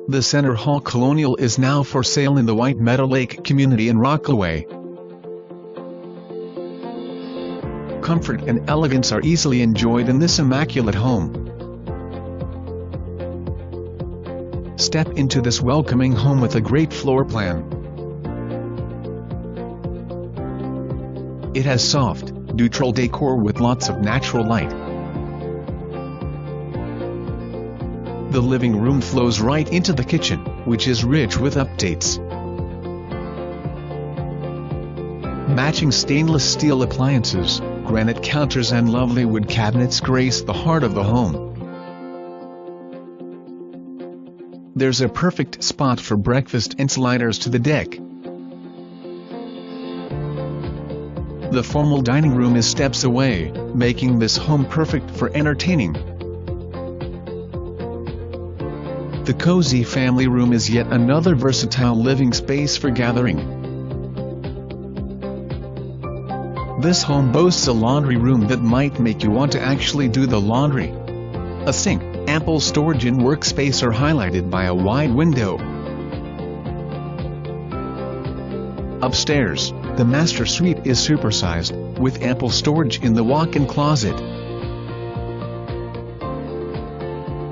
The Center Hall Colonial is now for sale in the White Meadow Lake community in Rockaway. Comfort and elegance are easily enjoyed in this immaculate home. Step into this welcoming home with a great floor plan. It has soft, neutral decor with lots of natural light. The living room flows right into the kitchen, which is rich with updates. Matching stainless steel appliances, granite counters and lovely wood cabinets grace the heart of the home. There's a perfect spot for breakfast and sliders to the deck. The formal dining room is steps away, making this home perfect for entertaining. The cozy family room is yet another versatile living space for gathering. This home boasts a laundry room that might make you want to actually do the laundry. A sink, ample storage and workspace are highlighted by a wide window. Upstairs, the master suite is supersized, with ample storage in the walk-in closet.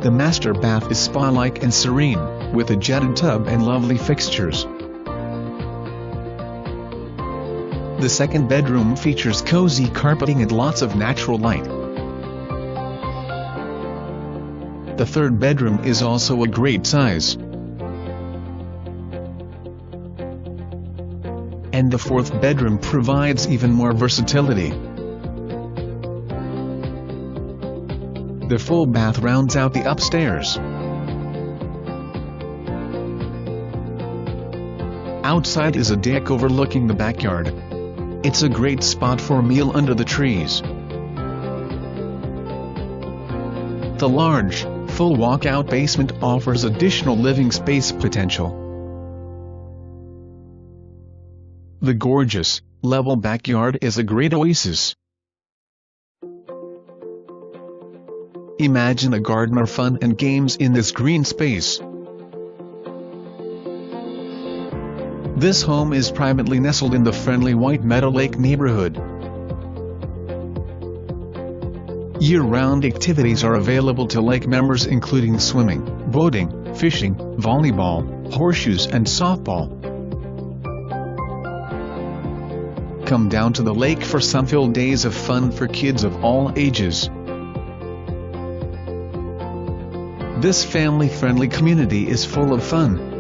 The master bath is spa-like and serene, with a jetted tub and lovely fixtures. The second bedroom features cozy carpeting and lots of natural light. The third bedroom is also a great size. And the fourth bedroom provides even more versatility. The full bath rounds out the upstairs. Outside is a deck overlooking the backyard. It's a great spot for a meal under the trees. The large, full walkout basement offers additional living space potential. The gorgeous, level backyard is a great oasis. Imagine a garden of fun and games in this green space. This home is privately nestled in the friendly White Meadow Lake neighborhood. Year-round activities are available to lake members including swimming, boating, fishing, volleyball, horseshoes and softball. Come down to the lake for fun-filled days of fun for kids of all ages. This family-friendly community is full of fun.